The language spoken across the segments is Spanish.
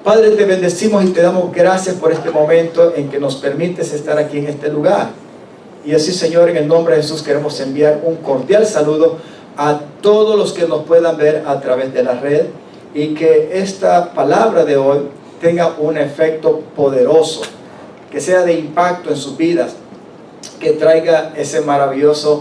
Padre, te bendecimos y te damos gracias por este momento en que nos permites estar aquí en este lugar. Y así, Señor, en el nombre de Jesús queremos enviar un cordial saludo a todos los que nos puedan ver a través de la red, y que esta palabra de hoy tenga un efecto poderoso, que sea de impacto en sus vidas, que traiga esa maravillosa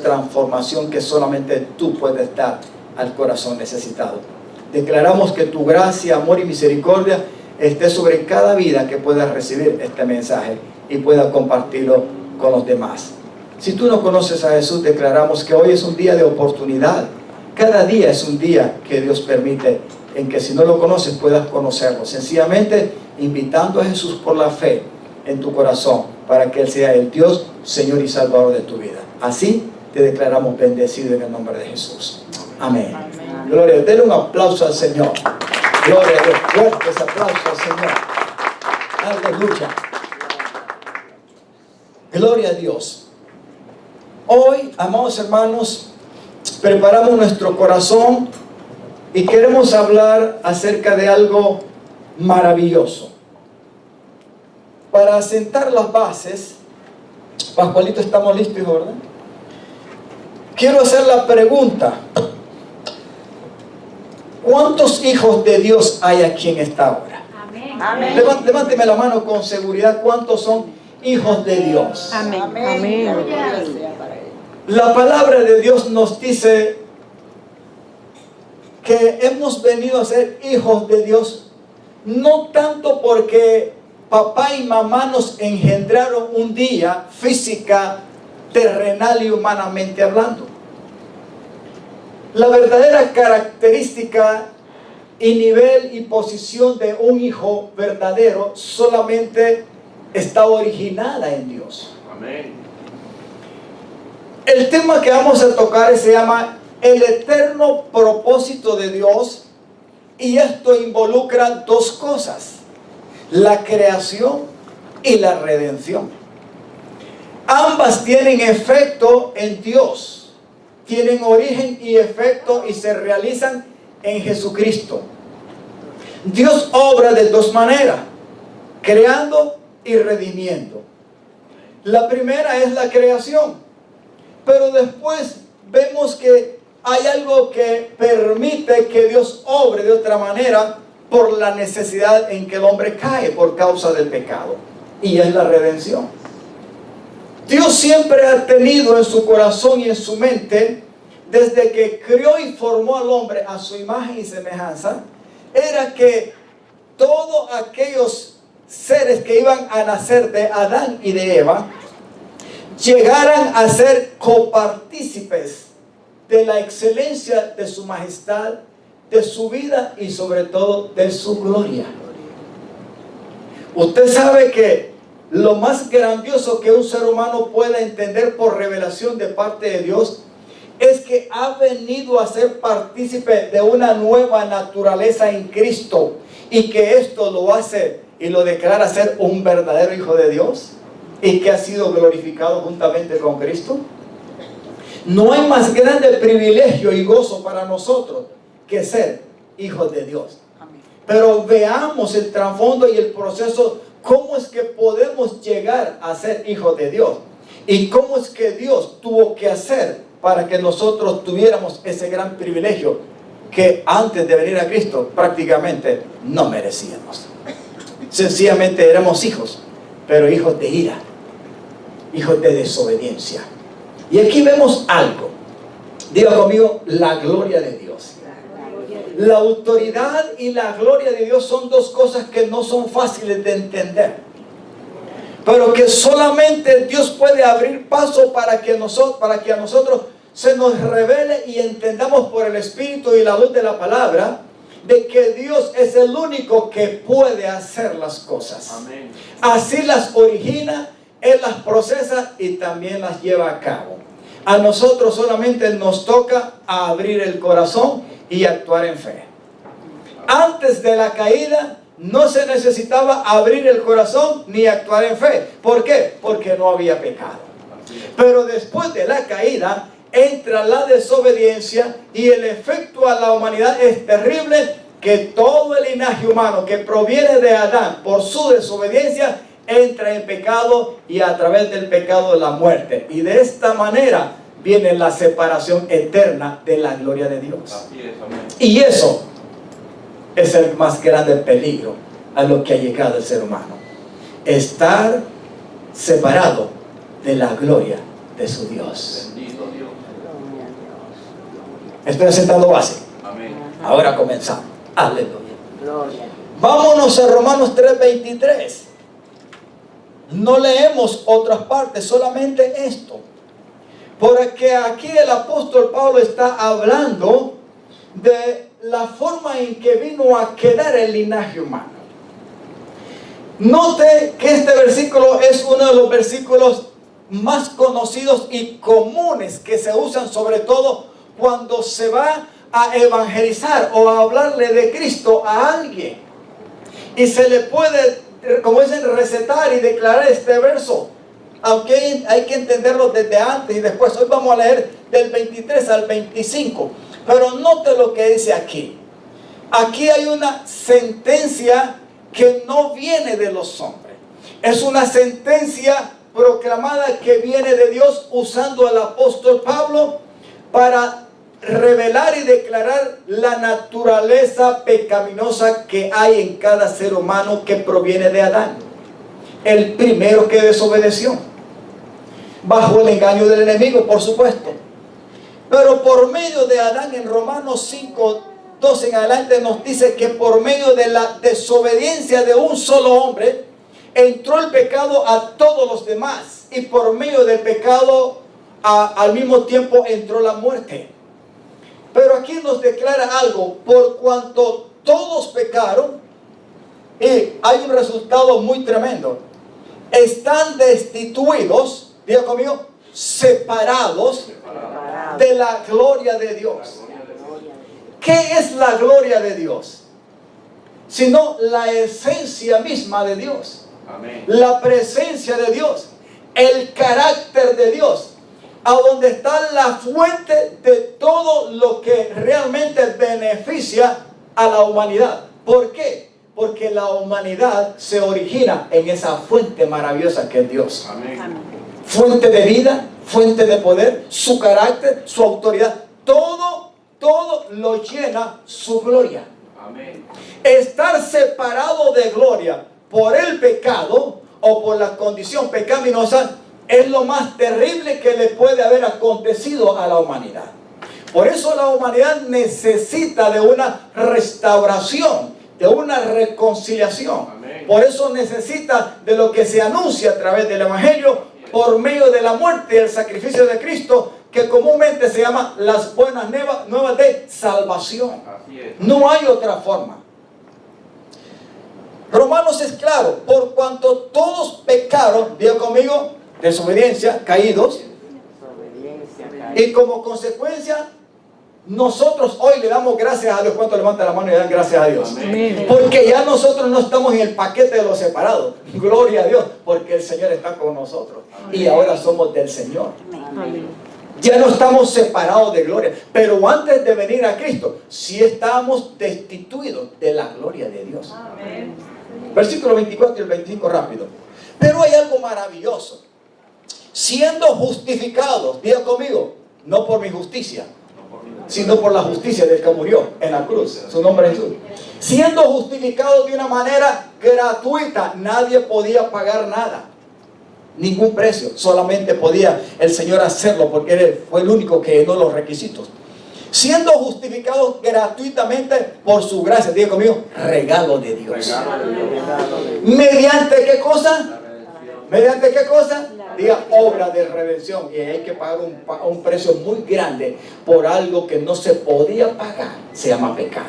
transformación que solamente tú puedes dar al corazón necesitado. Declaramos que tu gracia, amor y misericordia esté sobre cada vida que pueda recibir este mensaje y pueda compartirlo con los demás. Si tú no conoces a Jesús, declaramos que hoy es un día de oportunidad. Cada día es un día que Dios permite en que, si no lo conoces, puedas conocerlo. Sencillamente invitando a Jesús por la fe en tu corazón, para que Él sea el Dios, Señor y Salvador de tu vida. Así te declaramos bendecido en el nombre de Jesús. Amén. Amén. Gloria a Dios. Denle un aplauso al Señor. Gloria a Dios. Fuertes aplausos al Señor. Aleluya. Gloria a Dios. Hoy, amados hermanos, preparamos nuestro corazón y queremos hablar acerca de algo maravilloso. Para sentar las bases, Pascualito, estamos listos, hijo, ¿verdad? Quiero hacer la pregunta: ¿cuántos hijos de Dios hay aquí en esta hora? Amén. Levánteme la mano con seguridad. ¿Cuántos son hijos de Dios? Amén. Amén. La palabra de Dios nos dice que hemos venido a ser hijos de Dios, no tanto porque papá y mamá nos engendraron un día, física, terrenal y humanamente hablando. La verdadera característica y nivel y posición de un hijo verdadero solamente está originada en Dios. Amén. El tema que vamos a tocar se llama el eterno propósito de Dios, y esto involucra dos cosas: la creación y la redención. Ambas tienen efecto en Dios, tienen origen y efecto y se realizan en Jesucristo. Dios obra de dos maneras: creando y redimiendo. La primera es la creación, pero después vemos que hay algo que permite que Dios obre de otra manera por la necesidad en que el hombre cae por causa del pecado, y es la redención. Dios siempre ha tenido en su corazón y en su mente, desde que creó y formó al hombre a su imagen y semejanza, era que todos aquellos seres que iban a nacer de Adán y de Eva llegaran a ser copartícipes de la excelencia de su majestad, de su vida y sobre todo de su gloria. Usted sabe que lo más grandioso que un ser humano pueda entender por revelación de parte de Dios es que ha venido a ser partícipe de una nueva naturaleza en Cristo, y que esto lo hace y lo declara ser un verdadero hijo de Dios, y que ha sido glorificado juntamente con Cristo. No hay más grande privilegio y gozo para nosotros que ser hijos de Dios. Pero veamos el trasfondo y el proceso, cómo es que podemos llegar a ser hijos de Dios, y cómo es que Dios tuvo que hacer para que nosotros tuviéramos ese gran privilegio que antes de venir a Cristo prácticamente no merecíamos. Sencillamente éramos hijos, pero hijos de ira, hijos de desobediencia. Y aquí vemos algo. Diga conmigo: la gloria de Dios. La autoridad y la gloria de Dios son dos cosas que no son fáciles de entender, pero que solamente Dios puede abrir paso para que a nosotros se nos revele y entendamos por el Espíritu y la luz de la palabra de que Dios es el único que puede hacer las cosas. Amén. Así las origina, Él las procesa y también las lleva a cabo. A nosotros solamente nos toca abrir el corazón y actuar en fe. Antes de la caída no se necesitaba abrir el corazón ni actuar en fe. ¿Por qué? Porque no había pecado. Pero después de la caída entra la desobediencia, y el efecto a la humanidad es terrible, que todo el linaje humano que proviene de Adán por su desobediencia entra en pecado y a través del pecado la muerte. Y de esta manera viene la separación eterna de la gloria de Dios. Y eso es el más grande peligro a lo que ha llegado el ser humano. Estar separado de la gloria de su Dios. Estoy asentando base. Ahora comenzamos. Aleluya. Vámonos a Romanos 3:23. No leemos otras partes, solamente esto. Porque aquí el apóstol Pablo está hablando de la forma en que vino a quedar el linaje humano. Note que este versículo es uno de los versículos más conocidos y comunes que se usan sobre todo cuando se va a evangelizar o a hablarle de Cristo a alguien. Y se le puede, como dicen, recetar y declarar este verso. Aunque hay que entenderlo desde antes y después. Hoy vamos a leer del 23 al 25. Pero note lo que dice aquí. Aquí hay una sentencia que no viene de los hombres. Es una sentencia proclamada que viene de Dios, usando al apóstol Pablo para revelar y declarar la naturaleza pecaminosa que hay en cada ser humano que proviene de Adán, el primero que desobedeció, bajo el engaño del enemigo, por supuesto. Pero por medio de Adán, en Romanos 5:12 en adelante nos dice que por medio de la desobediencia de un solo hombre entró el pecado a todos los demás, y por medio del pecado al mismo tiempo entró la muerte. Pero aquí nos declara algo: por cuanto todos pecaron, y hay un resultado muy tremendo, están destituidos, diga conmigo, separados de la gloria de Dios. ¿Qué es la gloria de Dios? Sino la esencia misma de Dios. Amén. La presencia de Dios, el carácter de Dios, a donde está la fuente de todo lo que realmente beneficia a la humanidad. ¿Por qué? Porque la humanidad se origina en esa fuente maravillosa que es Dios. Amén. Fuente de vida, fuente de poder, su carácter, su autoridad, todo lo llena su gloria. Amén. Estar separado de gloria por el pecado o por la condición pecaminosa es lo más terrible que le puede haber acontecido a la humanidad. Por eso la humanidad necesita de una restauración, de una reconciliación. Amén. Por eso necesita de lo que se anuncia a través del Evangelio, por medio de la muerte y el sacrificio de Cristo, que comúnmente se llama las buenas nuevas de salvación. No hay otra forma. Romanos es claro: por cuanto todos pecaron, diga conmigo, desobediencia, caídos, y como consecuencia nosotros hoy le damos gracias a Dios. ¿Cuánto levantan la mano y le dan gracias a Dios? Amén. Porque ya nosotros no estamos en el paquete de los separados. Gloria a Dios, porque el Señor está con nosotros. Amén. Y ahora somos del Señor. Amén. Ya no estamos separados de gloria. Pero antes de venir a Cristo, sí estábamos destituidos de la gloria de Dios. Amén. Versículo 24 y el 25 rápido. Pero hay algo maravilloso. Siendo justificados, diga conmigo, no por mi justicia, sino por la justicia del que murió en la cruz, su nombre es Jesús. Siendo justificados de una manera gratuita, nadie podía pagar nada, ningún precio, solamente podía el Señor hacerlo, porque Él fue el único que llenó los requisitos. Siendo justificados gratuitamente por su gracia, diga conmigo, regalo de Dios. ¿Mediante qué cosa? ¿Mediante qué cosa? Diga, obra de redención. Y hay que pagar un precio muy grande por algo que no se podía pagar. Se llama pecado.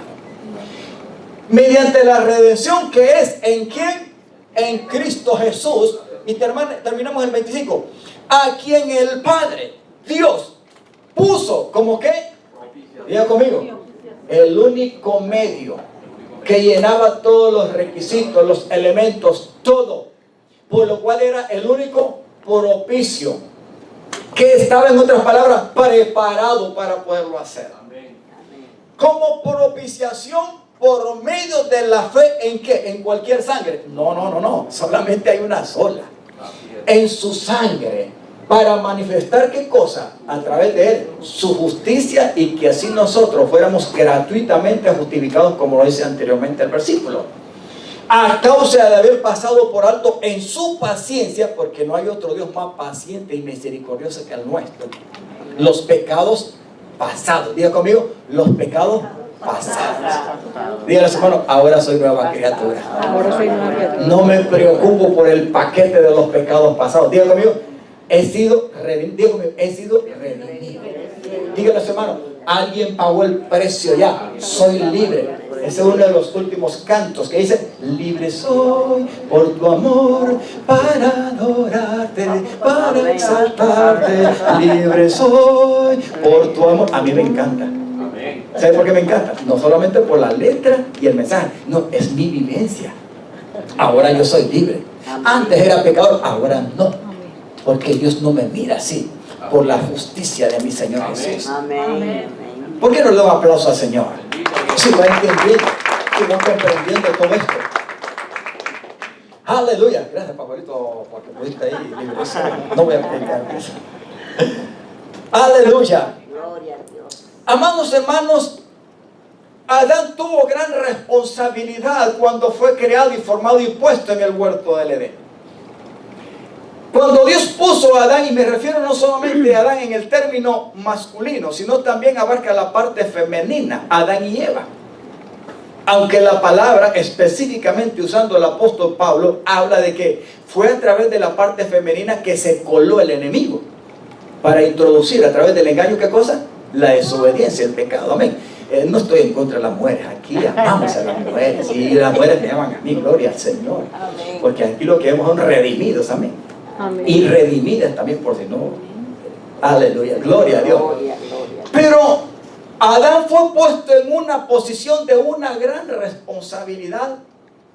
Mediante la redención, que es ¿en quién? En Cristo Jesús. Y terminamos el 25. A quien el Padre, Dios, puso como ¿qué? Diga conmigo, el único medio que llenaba todos los requisitos, los elementos, todo, por lo cual era el único propicio, que estaba, en otras palabras, preparado para poderlo hacer. Como propiciación por medio de la fe en qué, en cualquier sangre. No, solamente hay una sola, en su sangre, para manifestar qué cosa, a través de él, su justicia, y que así nosotros fuéramos gratuitamente justificados, como lo dice anteriormente el versículo, a causa de haber pasado por alto en su paciencia, porque no hay otro Dios más paciente y misericordioso que el nuestro, los pecados pasados. Diga conmigo, los pecados pasados. Dígale a su hermano, ahora soy nueva criatura. Ahora soy nueva criatura. No me preocupo por el paquete de los pecados pasados. Diga conmigo, he sido redimido. Dígale a su hermano, alguien pagó el precio ya, soy libre. Ese es uno de los últimos cantos que dice: libre soy por tu amor, para adorarte, para exaltarte. Libre soy por tu amor. A mí me encanta. ¿Sabe por qué me encanta? No solamente por la letra y el mensaje, no, es mi vivencia. Ahora yo soy libre. Antes era pecador, ahora no, porque Dios no me mira así, por la justicia de mi Señor Jesús. Amén. ¿Por qué no le doy un aplauso al Señor? Si va entendiendo, si va comprendiendo todo esto. Aleluya. Gracias, Paparito, porque pudiste ahí libre. No voy a predicar eso. Aleluya. Gloria a Dios. Amados hermanos, Adán tuvo gran responsabilidad cuando fue creado y formado y puesto en el huerto del Edén. Cuando Dios puso a Adán, y me refiero no solamente a Adán en el término masculino, sino también abarca la parte femenina, Adán y Eva. Aunque la palabra, específicamente usando el apóstol Pablo, habla de que fue a través de la parte femenina que se coló el enemigo para introducir a través del engaño, ¿qué cosa? La desobediencia, el pecado. Amén. No estoy en contra de las mujeres, aquí amamos a las mujeres, y las mujeres me aman a mí, gloria al Señor, porque aquí lo que vemos son redimidos, amén. Amén. Y redimidas también, por si no. Aleluya, gloria a Dios. Pero Adán fue puesto en una posición de una gran responsabilidad,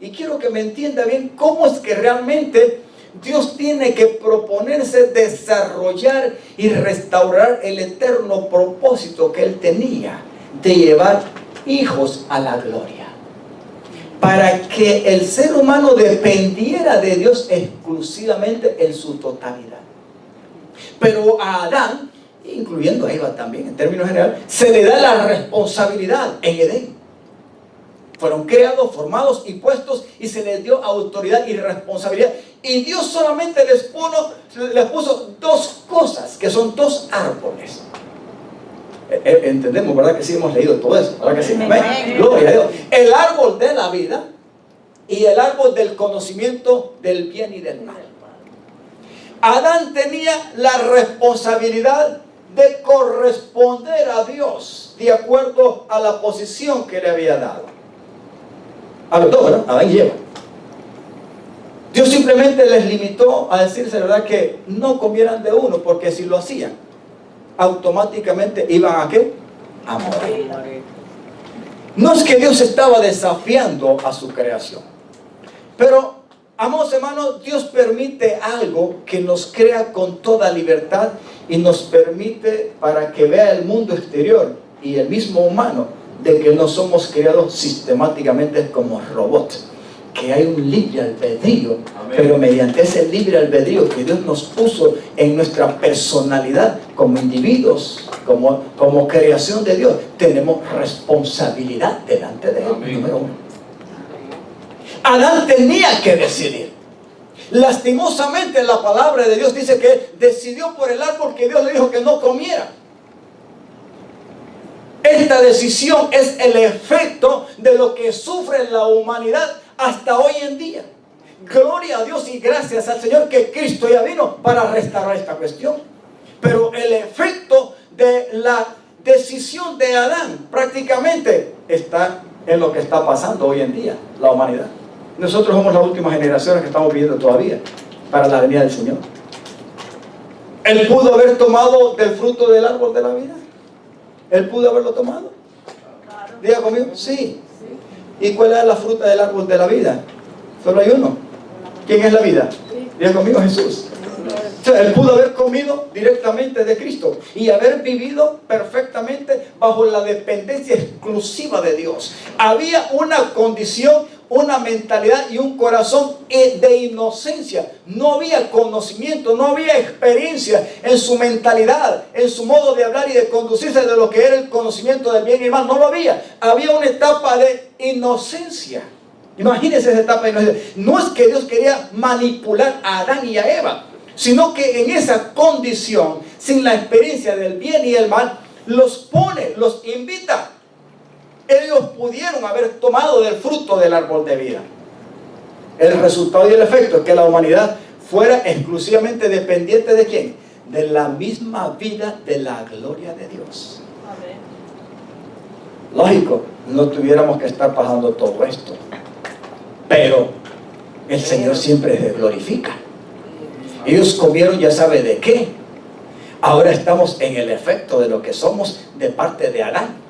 y quiero que me entienda bien cómo es que realmente Dios tiene que proponerse desarrollar y restaurar el eterno propósito que Él tenía de llevar hijos a la gloria, para que el ser humano dependiera de Dios exclusivamente en su totalidad. Pero a Adán, incluyendo a Eva también en términos generales, se le da la responsabilidad en Edén. Fueron creados, formados y puestos, y se les dio autoridad y responsabilidad. Y Dios solamente les puso dos cosas, que son dos árboles. Entendemos, ¿verdad? Que sí hemos leído todo eso, ¿verdad que sí? Amén. Gloria a Dios. El árbol de la vida y el árbol del conocimiento del bien y del mal. Adán tenía la responsabilidad de corresponder a Dios de acuerdo a la posición que le había dado. A los dos, ¿verdad? Adán y Eva. Dios simplemente les limitó a decirse, ¿verdad?, que no comieran de uno, porque si lo hacían, automáticamente iban a ¿qué? A morir. No es que Dios estaba desafiando a su creación, pero, amados hermanos, Dios permite algo que nos crea con toda libertad y nos permite para que vea el mundo exterior y el mismo humano de que no somos creados sistemáticamente como robots, que hay un libre albedrío. Amén. Pero mediante ese libre albedrío que Dios nos puso en nuestra personalidad como individuos, como creación de Dios, tenemos responsabilidad delante de Él. Amén. Número uno, Adán tenía que decidir. Lastimosamente la palabra de Dios dice que decidió por el árbol que Dios le dijo que no comiera. Esta decisión es el efecto de lo que sufre la humanidad hasta hoy en día. Gloria a Dios y gracias al Señor que Cristo ya vino para restaurar esta cuestión. Pero el efecto de la decisión de Adán prácticamente está en lo que está pasando hoy en día, la humanidad. Nosotros somos las últimas generaciones que estamos viviendo todavía para la venida del Señor. Él pudo haber tomado del fruto del árbol de la vida. ¿Él pudo haberlo tomado? Diga conmigo, sí. ¿Y cuál es la fruta del árbol de la vida? Solo hay uno. ¿Quién es la vida? Diga conmigo, Jesús. sea, él pudo haber comido directamente de Cristo y haber vivido perfectamente bajo la dependencia exclusiva de Dios. Había una condición, una mentalidad y un corazón de inocencia. No había conocimiento, no había experiencia en su mentalidad, en su modo de hablar y de conducirse de lo que era el conocimiento del bien y el mal. No lo había. Había una etapa de inocencia. Imagínense esa etapa de inocencia. No es que Dios quería manipular a Adán y a Eva, sino que en esa condición, sin la experiencia del bien y el mal, los pone, los invita. Ellos pudieron haber tomado del fruto del árbol de vida. El resultado y el efecto es que la humanidad fuera exclusivamente dependiente ¿de quién? De la misma vida de la gloria de Dios. Amén. Lógico, no tuviéramos que estar pasando todo esto, pero el Señor siempre se glorifica. Ellos comieron ya sabe de qué. Ahora estamos en el efecto de lo que somos de parte de Adán.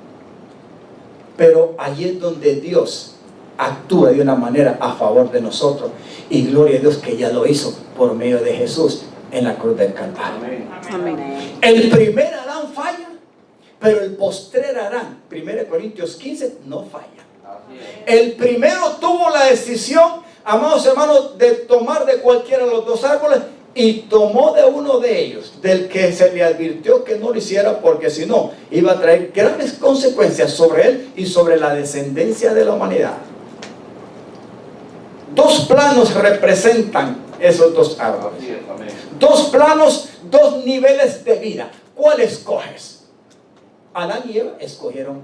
Pero allí es donde Dios actúa de una manera a favor de nosotros. Y gloria a Dios que ya lo hizo por medio de Jesús en la cruz del Calvario. Amén. El primer Adán falla, pero el postrer Adán, 1 Corintios 15, no falla. El primero tuvo la decisión, amados hermanos, de tomar de cualquiera de los dos árboles, y tomó de uno de ellos, del que se le advirtió que no lo hiciera, porque si no, iba a traer grandes consecuencias sobre él y sobre la descendencia de la humanidad. Dos planos representan esos dos árboles. Dos planos, dos niveles de vida. ¿Cuál escoges? Adán y Eva escogieron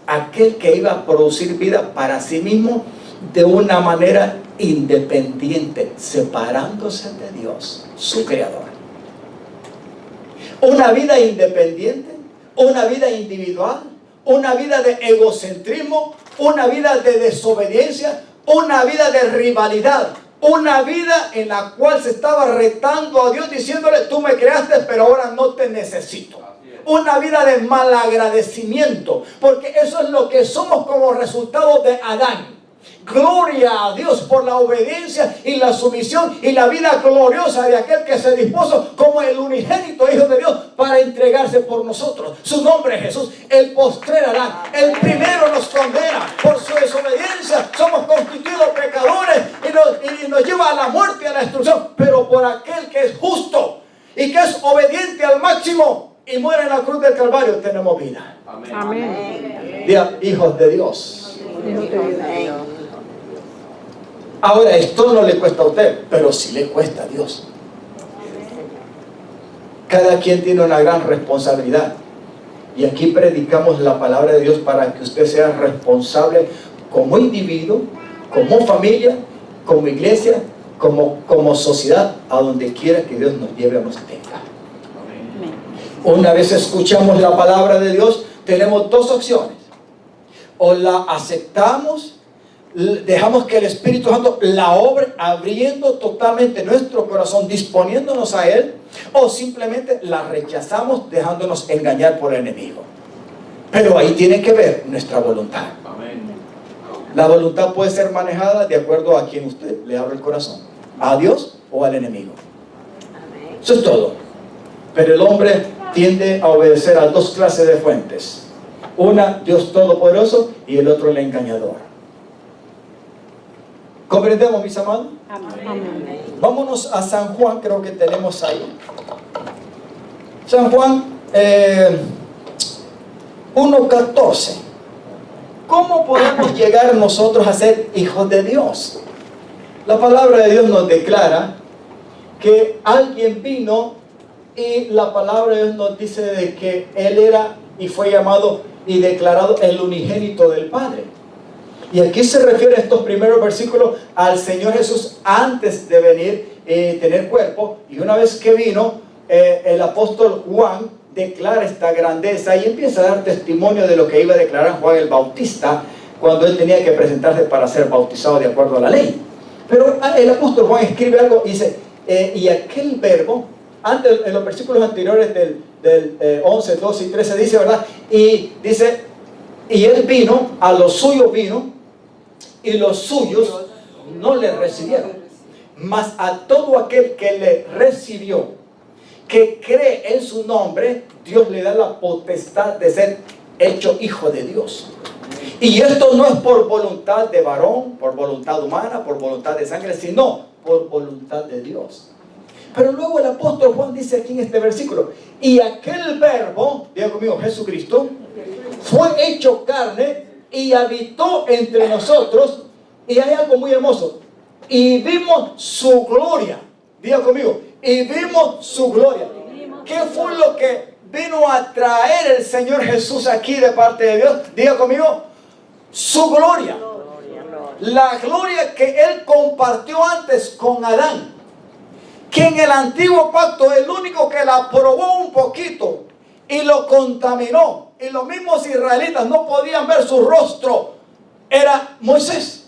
aquel que iba a producir vida para sí mismo de una manera independiente, separándose de Dios, su creador. Una vida independiente, una vida individual, una vida de egocentrismo, una vida de desobediencia, una vida de rivalidad, una vida en la cual se estaba retando a Dios diciéndole: tú me creaste pero ahora no te necesito. Una vida de malagradecimiento, porque eso es lo que somos como resultado de Adán. Gloria a Dios por la obediencia y la sumisión y la vida gloriosa de aquel que se dispuso como el unigénito Hijo de Dios para entregarse por nosotros. Su nombre es Jesús. El postrer Adán, el primero, nos condena por su desobediencia. Somos constituidos pecadores y nos lleva a la muerte y a la destrucción. Pero por aquel que es justo y que es obediente al máximo y muere en la cruz del Calvario, tenemos vida. Amén. Amén. Diga: hijos de Dios. Hijos de Dios. Ahora, esto no le cuesta a usted, pero sí le cuesta a Dios. Cada quien tiene una gran responsabilidad. Y aquí predicamos la palabra de Dios para que usted sea responsable como individuo, como familia, como iglesia, como sociedad, a donde quiera que Dios nos lleve o nos tenga. Una vez escuchamos la palabra de Dios, tenemos dos opciones: o la aceptamos, dejamos que el Espíritu Santo la obre, abriendo totalmente nuestro corazón, disponiéndonos a Él, o simplemente la rechazamos, dejándonos engañar por el enemigo. Pero ahí tiene que ver nuestra voluntad. La voluntad puede ser manejada de acuerdo a quien usted le abre el corazón: a Dios o al enemigo. Eso es todo. Pero el hombre tiende a obedecer a dos clases de fuentes: una, Dios Todopoderoso, y el otro, el engañador. ¿Comprendemos, mis amados? Amén. Vámonos a San Juan, creo que tenemos ahí. San Juan 1:14. ¿Cómo podemos llegar nosotros a ser hijos de Dios? La palabra de Dios nos declara que alguien vino, y la palabra de Dios nos dice de que Él era y fue llamado y declarado el unigénito del Padre. Y aquí se refiere a estos primeros versículos al Señor Jesús antes de venir y tener cuerpo. Y una vez que vino, el apóstol Juan declara esta grandeza y empieza a dar testimonio de lo que iba a declarar Juan el Bautista cuando él tenía que presentarse para ser bautizado de acuerdo a la ley. Pero el apóstol Juan escribe algo y dice: y aquel verbo, antes en los versículos anteriores del 11, 12 y 13 dice, ¿verdad? Y dice: y él vino, a los suyos vino, y los suyos no le recibieron. mas a todo aquel que le recibió, que cree en su nombre, Dios le da la potestad de ser hecho hijo de Dios. Y esto no es por voluntad de varón, por voluntad humana, por voluntad de sangre, sino por voluntad de Dios. Pero luego el apóstol Juan dice aquí en este versículo, y aquel verbo, diga conmigo, Jesucristo, fue hecho carne y habitó entre nosotros. Y hay algo muy hermoso, y vimos su gloria. Diga conmigo, y vimos su gloria. ¿Qué fue lo que vino a traer el Señor Jesús aquí de parte de Dios? Diga conmigo, su gloria. La gloria que Él compartió antes con Adán, que en el antiguo pacto el único que la probó un poquito y lo contaminó, y los mismos israelitas no podían ver su rostro, era Moisés.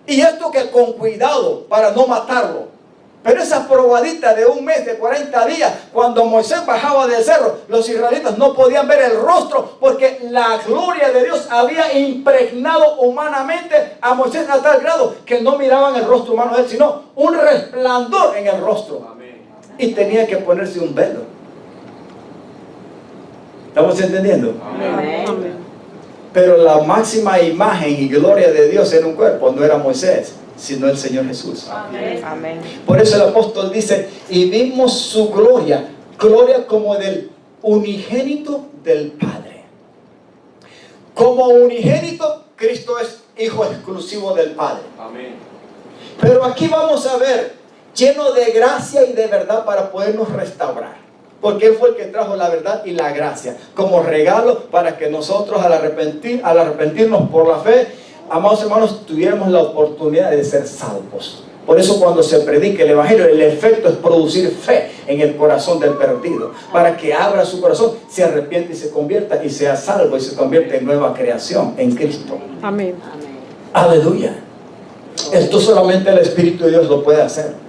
Y esto que con cuidado para no matarlo. Pero esa probadita de un mes, de 40 días, cuando Moisés bajaba del cerro, los israelitas no podían ver el rostro, porque la gloria de Dios había impregnado humanamente a Moisés a tal grado que no miraban el rostro humano de él, sino un resplandor en el rostro. Amén. Y tenía que ponerse un velo. ¿Estamos entendiendo? Amén. Pero la máxima imagen y gloria de Dios en un cuerpo no era Moisés, sino el Señor Jesús. Amén. Amén. Por eso el apóstol dice, y vimos su gloria, gloria como del unigénito del Padre. Como unigénito, Cristo es hijo exclusivo del Padre. Amén. Pero aquí vamos a ver, lleno de gracia y de verdad para podernos restaurar. Porque Él fue el que trajo la verdad y la gracia como regalo para que nosotros al arrepentirnos por la fe, amados hermanos, tuviéramos la oportunidad de ser salvos. Por eso cuando se predica el Evangelio, el efecto es producir fe en el corazón del perdido, para que abra su corazón, se arrepiente y se convierta y sea salvo y se convierta en nueva creación en Cristo. Amén. Aleluya. Esto solamente el Espíritu de Dios lo puede hacer.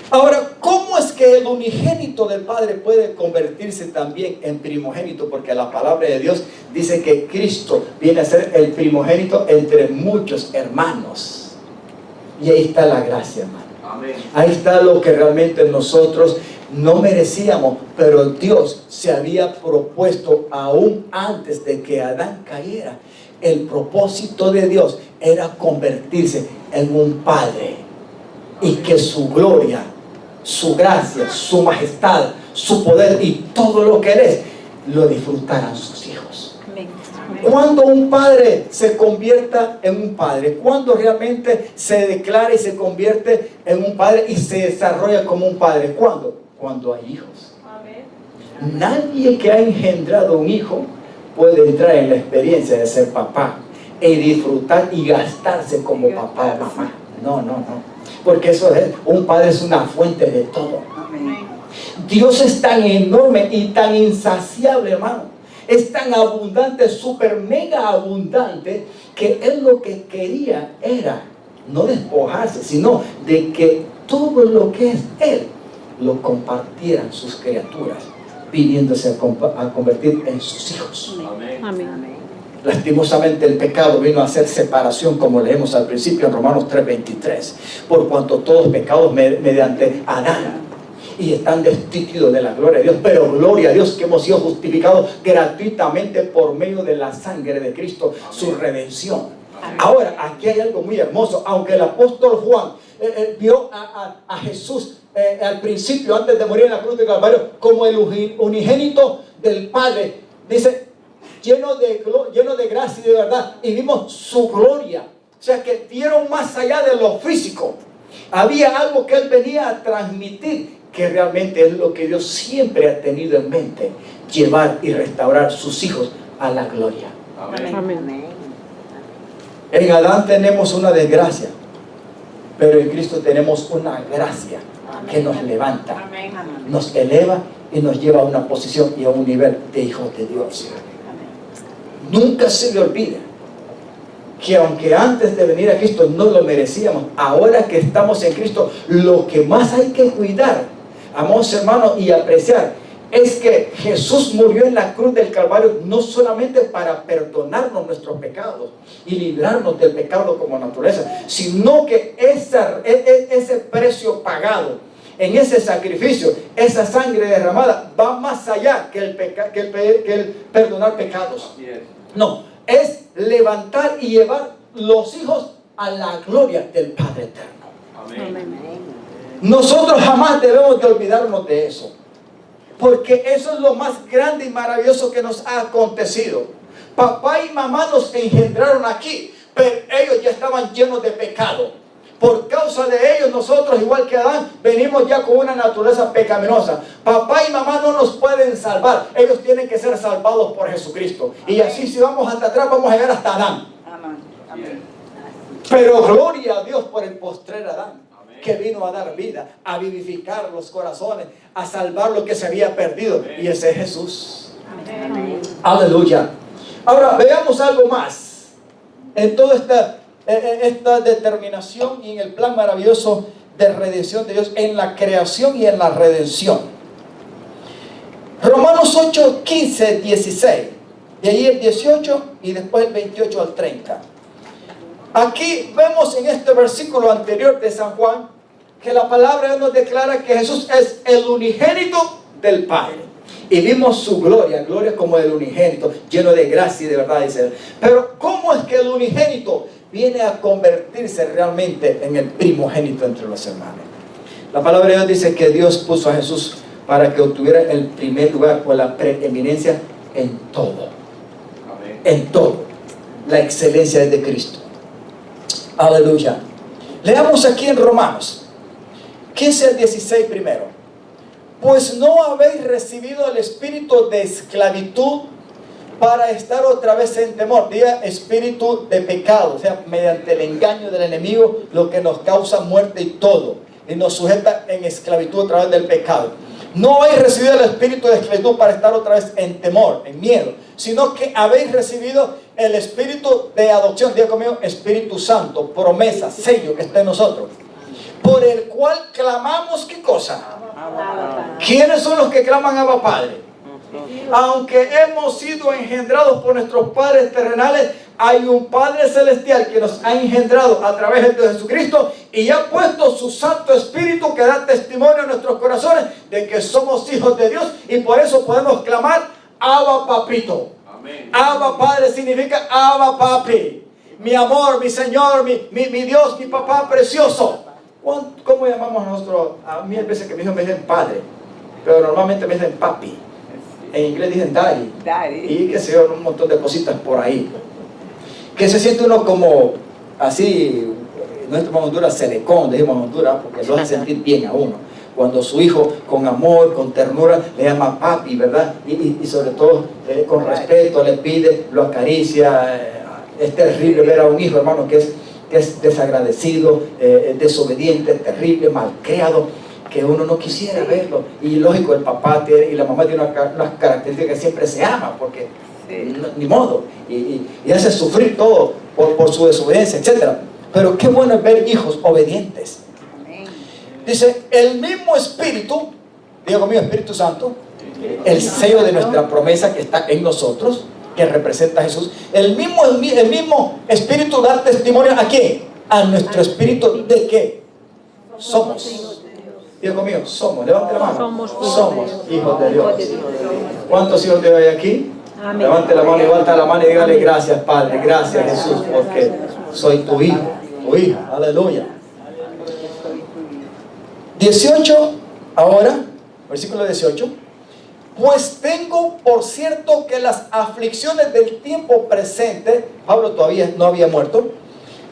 Ahora, ¿cómo es que el unigénito del Padre puede convertirse también en primogénito? Porque la palabra de Dios dice que Cristo viene a ser el primogénito entre muchos hermanos. Y ahí está la gracia, hermano. Amén. Ahí está lo que realmente nosotros no merecíamos, pero Dios se había propuesto aún antes de que Adán cayera. El propósito de Dios era convertirse en un Padre y que su gloria, su gracia, su majestad, su poder y todo lo que Él es, lo disfrutaran sus hijos. Amén. Cuando un padre se convierta en un padre, cuando realmente se declara y se convierte en un padre y se desarrolla como un padre, ¿cuándo? Cuando hay hijos. Amén. Nadie que ha engendrado un hijo puede entrar en la experiencia de ser papá y disfrutar y gastarse como papá o mamá. No, no, no. Porque eso es, un padre es una fuente de todo. Amén. Dios es tan enorme y tan insaciable, hermano. Es tan abundante, súper mega abundante, que Él lo que quería era no despojarse, sino de que todo lo que es Él lo compartieran sus criaturas, viniéndose a convertir en sus hijos. Amén. Amén. Lastimosamente el pecado vino a hacer separación, como leemos al principio en Romanos 3:23, por cuanto todos pecados mediante Adán y están destituidos de la gloria de Dios, pero gloria a Dios que hemos sido justificados gratuitamente por medio de la sangre de Cristo, su redención. Ahora, aquí hay algo muy hermoso. Aunque el apóstol Juan vio a Jesús al principio, antes de morir en la cruz de Calvario, como el unigénito del Padre, dice, lleno de gracia y de verdad, y vimos su gloria. O sea que vieron más allá de lo físico. Había algo que Él venía a transmitir, que realmente es lo que Dios siempre ha tenido en mente: llevar y restaurar sus hijos a la gloria. Amén. Amén. En Adán tenemos una desgracia, pero en Cristo tenemos una gracia que nos levanta, nos eleva y nos lleva a una posición y a un nivel de hijos de Dios. Nunca se le olvide que aunque antes de venir a Cristo no lo merecíamos, ahora que estamos en Cristo, lo que más hay que cuidar, amados hermanos, y apreciar, es que Jesús murió en la cruz del Calvario no solamente para perdonarnos nuestros pecados y librarnos del pecado como naturaleza, sino que ese precio pagado en ese sacrificio, esa sangre derramada, va más allá que el perdonar pecados. No, es levantar y llevar los hijos a la gloria del Padre eterno. Amén. Nosotros jamás debemos de olvidarnos de eso, porque eso es lo más grande y maravilloso que nos ha acontecido. Papá y mamá nos engendraron aquí, pero ellos ya estaban llenos de pecado. Por causa de ellos, nosotros, igual que Adán, venimos ya con una naturaleza pecaminosa. Papá y mamá no nos pueden salvar. Ellos tienen que ser salvados por Jesucristo. Y así, si vamos hasta atrás, vamos a llegar hasta Adán. Amén. Pero gloria a Dios por el postrer Adán, que vino a dar vida, a vivificar los corazones, a salvar lo que se había perdido. Y ese es Jesús. Amén. Aleluya. Ahora, veamos algo más en toda esta determinación y en el plan maravilloso de redención de Dios, en la creación y en la redención. Romanos 8, 15, 16. De ahí el 18 y después el 28 al 30. Aquí vemos en este versículo anterior de San Juan que la palabra nos declara que Jesús es el unigénito del Padre. Y vimos su gloria, gloria como el unigénito, lleno de gracia y de verdad, dice él. Pero ¿cómo es que el unigénito viene a convertirse realmente en el primogénito entre los hermanos? La palabra de Dios dice que Dios puso a Jesús para que obtuviera el primer lugar o la preeminencia en todo. Amén. En todo. La excelencia es de Cristo. Aleluya. Leamos aquí en Romanos 15 al 16 primero. Pues no habéis recibido el espíritu de esclavitud para estar otra vez en temor. Diga espíritu de pecado, o sea, mediante el engaño del enemigo, lo que nos causa muerte y todo, y nos sujeta en esclavitud a través del pecado. No habéis recibido el espíritu de esclavitud para estar otra vez en temor, en miedo, sino que habéis recibido el espíritu de adopción. Diga conmigo, Espíritu Santo, promesa, sello que está en nosotros, por el cual clamamos, ¿qué cosa? ¿Quiénes son los que claman Abba Padre? Aunque hemos sido engendrados por nuestros padres terrenales, hay un Padre celestial que nos ha engendrado a través de Jesucristo y ha puesto su Santo Espíritu que da testimonio en nuestros corazones de que somos hijos de Dios, y por eso podemos clamar Abba Papito. Amén. Abba Padre significa Abba Papi, mi amor, mi Señor, mi Dios, mi papá precioso. ¿Cómo llamamos nosotros? A mí hay veces que mis hijos me dicen padre, pero normalmente me dicen papi. En inglés dicen daddy. Y qué sé yo, un montón de cositas por ahí. Que se siente uno como así, nuestra Honduras selecón, decimos Honduras, porque lo hace sentir bien a uno. Cuando su hijo con amor, con ternura, le llama papi, ¿verdad? Y sobre todo con respeto le pide, lo acaricia. Es terrible ver a un hijo, hermano, que es desagradecido, desobediente, terrible, malcriado, que uno no quisiera verlo. Y lógico, el papá y la mamá tienen unas características que siempre se ama, porque ni modo, y hace sufrir todo por su desobediencia, etc. Pero qué bueno es ver hijos obedientes. Dice, el mismo Espíritu, diga conmigo, Espíritu Santo, el sello de nuestra promesa que está en nosotros, que representa a Jesús. El mismo Espíritu da testimonio ¿a quién? A nuestro espíritu de que somos. Diga conmigo, somos. Levante la mano. Somos hijos de Dios. ¿Cuántos hijos de Dios hay aquí? Amén. Levante la mano, levanta la mano y dígale gracias, Padre, gracias, Jesús, porque soy tu hijo, tu hija. Aleluya. 18, ahora, versículo 18. Pues tengo por cierto que las aflicciones del tiempo presente, Pablo todavía no había muerto,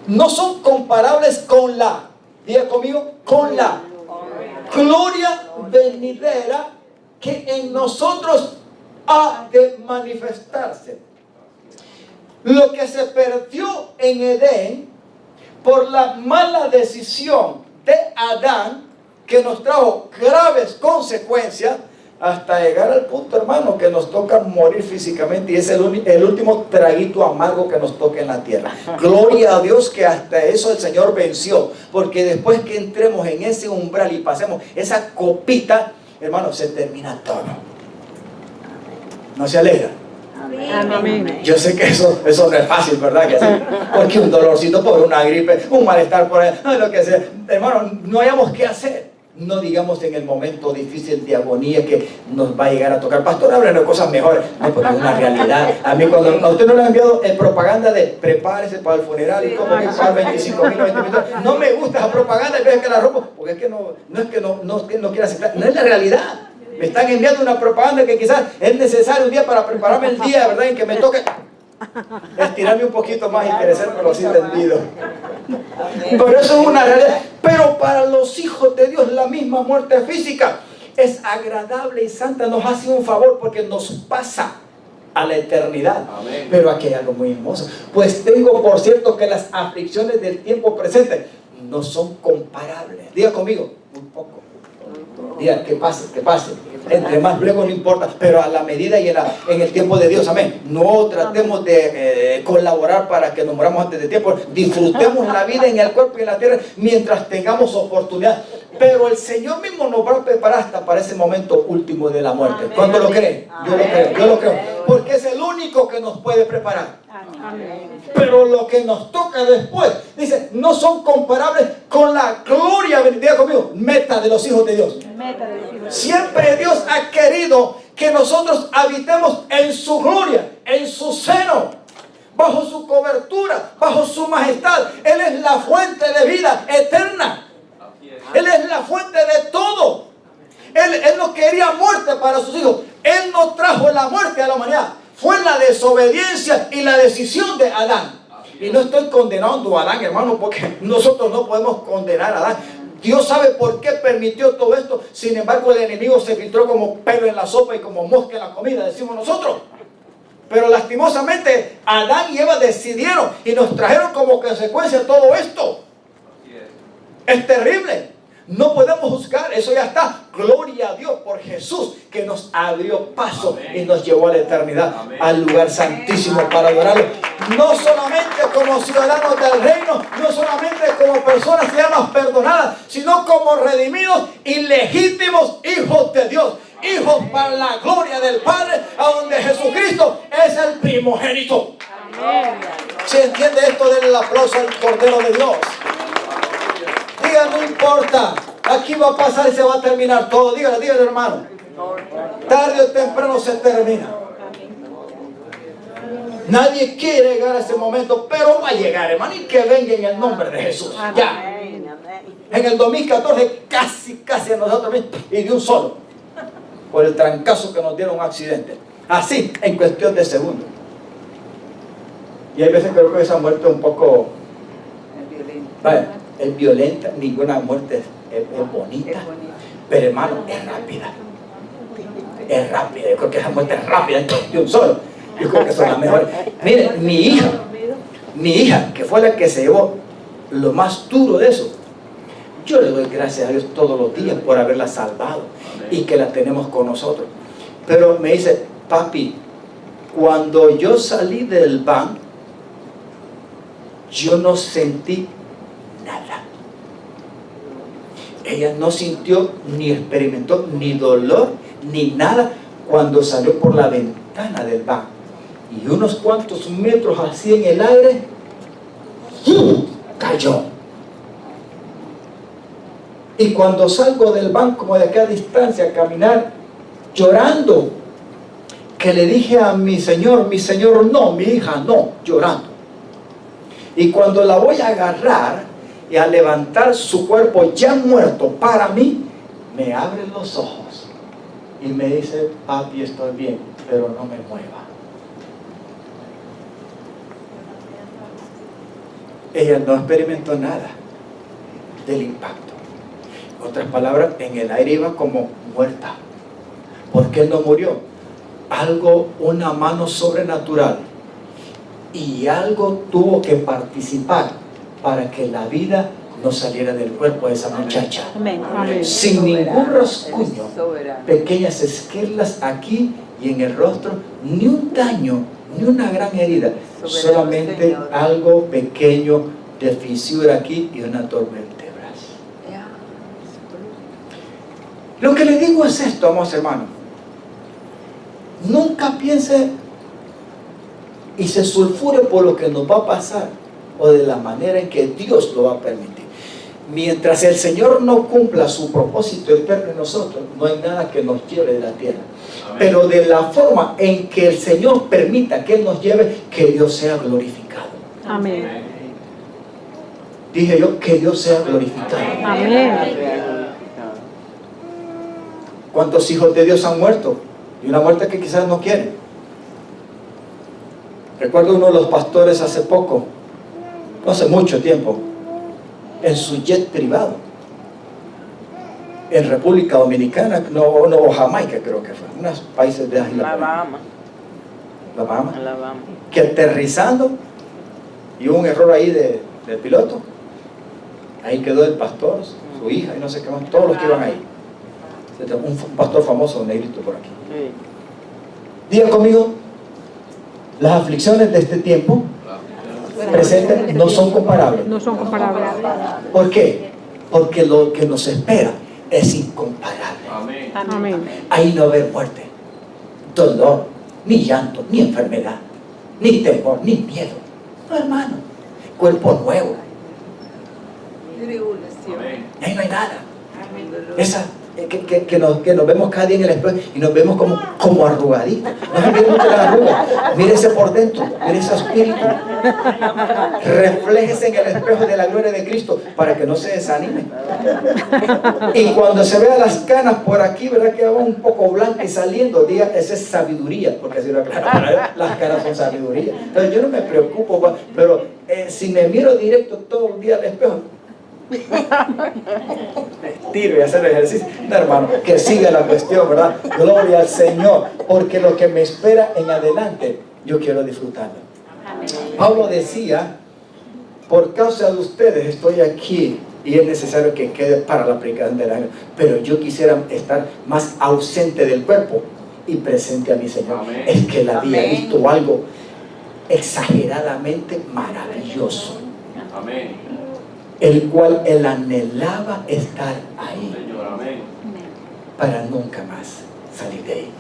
no son comparables con la, diga conmigo, con la gloria venidera que en nosotros ha de manifestarse. Lo que se perdió en Edén por la mala decisión de Adán, que nos trajo graves consecuencias, hasta llegar al punto, hermano, que nos toca morir físicamente, y es el último traguito amargo que nos toca en la tierra. Gloria a Dios que hasta eso el Señor venció, porque después que entremos en ese umbral y pasemos esa copita, hermano, se termina todo. ¿No se alegra? Amén. Yo sé que eso no es fácil, ¿verdad? Que sí, porque un dolorcito por una gripe, un malestar por ahí, lo que sea. Hermano, no hayamos qué hacer. No digamos en el momento difícil de agonía que nos va a llegar a tocar. Pastor, hablen de cosas mejores. No, porque es una realidad. A mí cuando a usted no le han enviado propaganda de prepárese para el funeral y como que pagar 25,000 o 20,000. No me gusta esa propaganda y vean que la ropa, porque es que no es que no quiera aceptar. No es la realidad. Me están enviando una propaganda que quizás es necesario un día para prepararme el día, ¿verdad? En que me toque estirarme un poquito más y crecer, pero así vendido. Pero eso es una realidad. Pero para los hijos de Dios, la misma muerte física es agradable y santa. Nos hace un favor porque nos pasa a la eternidad. Amén. Pero aquí hay algo muy hermoso. Pues tengo por cierto que las aflicciones del tiempo presente no son comparables. Diga conmigo, un poco. Diga, que pase, que pase. Entre más luego no importa, pero a la medida y en el tiempo de Dios, amén. No tratemos de colaborar para que nos moramos antes de tiempo. Disfrutemos la vida en el cuerpo y en la tierra mientras tengamos oportunidad. Pero el Señor mismo nos va a preparar hasta para ese momento último de la muerte. ¿Cuándo lo creen? Yo lo creo, yo lo creo. Porque es el único que nos puede preparar. Pero lo que nos toca después, dice, no son comparables con la gloria, diga conmigo, meta de los hijos de Dios. Siempre Dios ha querido que nosotros habitemos en su gloria, en su seno, bajo su cobertura, bajo su majestad. Él es la fuente de vida eterna. Él es la fuente de todo. Él no quería muerte para sus hijos. Él no trajo la muerte a la humanidad. Fue la desobediencia y la decisión de Adán. Y no estoy condenando a Adán, hermano, porque nosotros no podemos condenar a Adán. Dios sabe por qué permitió todo esto. Sin embargo, el enemigo se filtró como pelo en la sopa y como mosca en la comida, decimos nosotros. Pero lastimosamente, Adán y Eva decidieron y nos trajeron como consecuencia todo esto. Es terrible. No podemos juzgar, eso ya está. Gloria a Dios por Jesús que nos abrió paso. Amén. Y nos llevó a la eternidad. Amén. Al lugar santísimo para adorarlo. No solamente como ciudadanos del reino, no solamente como personas que llaman perdonadas, sino como redimidos y legítimos hijos de Dios. Hijos para la gloria del Padre, a donde Jesucristo es el primogénito. Amén. ¿Se entiende esto? Denle el aplauso al Cordero de Dios. Diga, no importa, aquí va a pasar y se va a terminar todo. Dígale, hermano. Tarde o temprano se termina. Nadie quiere llegar a ese momento, pero va a llegar, hermano, y que venga en el nombre de Jesús. Ya. En el 2014 casi a nosotros mismos, y de un solo, por el trancazo que nos dieron un accidente. Así, en cuestión de segundos. Y hay veces creo que esa muerte es un poco... Vaya, es violenta, ninguna muerte es bonita, pero hermano, es rápida. Es rápida, yo creo que esa muerte es rápida de un solo. Yo creo que son las mejores. Miren, mi hija, que fue la que se llevó lo más duro de eso, yo le doy gracias a Dios todos los días por haberla salvado y que la tenemos con nosotros. Pero me dice, papi, cuando yo salí del van, yo no sentí nada. Ella no sintió ni experimentó ni dolor ni nada cuando salió por la ventana del van. Y unos cuantos metros así en el aire, cayó. Y cuando salgo del van, como de aquella distancia, a caminar, llorando, que le dije a mi señor, no, mi hija, no, llorando. Y cuando la voy a agarrar y a levantar su cuerpo ya muerto para mí, me abre los ojos y me dice, papi, estoy bien, pero no me mueva. Ella no experimentó nada del impacto. En otras palabras, en el aire iba como muerta. ¿Por qué no murió? Algo, una mano sobrenatural y algo tuvo que participar para que la vida no saliera del cuerpo de esa muchacha. Amén. Sin ningún rasguño, pequeñas esquirlas aquí y en el rostro, ni un daño, ni una gran herida, solamente algo pequeño de fisura aquí y una tormenta. Lo que le digo es esto, amados hermanos. Nunca piense y se sulfure por lo que nos va a pasar o de la manera en que Dios lo va a permitir. Mientras el Señor no cumpla su propósito eterno en nosotros, no hay nada que nos lleve de la tierra. Amén. Pero de la forma en que el Señor permita que Él nos lleve, que Dios sea glorificado. Amén. Dije yo, que Dios sea glorificado. Amén. ¿Cuántos hijos de Dios han muerto? Y una muerte que quizás no quieren. Recuerdo uno de los pastores hace poco, no hace mucho tiempo, en su jet privado, en República Dominicana, o Jamaica creo que fue, unos países de Alabama, que aterrizando, y hubo un error ahí del piloto, ahí quedó el pastor, su hija y no sé qué más, todos los que iban ahí. Un pastor famoso, un negrito por aquí. Diga conmigo, las aflicciones de este tiempo presentes no son comparables. No son comparables. ¿Por qué? Porque lo que nos espera es incomparable. Amén. Amén. Ahí no va a haber muerte, dolor, ni llanto, ni enfermedad, ni temor, ni miedo. No, hermano, cuerpo nuevo. Amén. Ahí no hay nada. Esa que nos vemos cada día en el espejo y nos vemos como arrugaditos. No se mire mucho la arruga, mírese por dentro, mire ese espíritu. Refléjese en el espejo de la gloria de Cristo para que no se desanime. Y cuando se vean las canas por aquí, ¿verdad? Que va un poco blanca y saliendo, diga, esa es sabiduría, porque así lo aclaro, para él, las canas son sabiduría. Entonces yo no me preocupo, pero si me miro directo todo el día al espejo, tiro y hacer ejercicio. No, hermano, que siga la cuestión, ¿verdad? Gloria al Señor, porque lo que me espera en adelante, yo quiero disfrutarlo. Pablo decía, por causa de ustedes estoy aquí y es necesario que quede para la predicación del año, pero yo quisiera estar más ausente del cuerpo y presente a mi Señor. Amén. Es que la había visto algo exageradamente maravilloso, Amén. el cual él anhelaba estar ahí Señor, amén. para nunca más salir de ahí.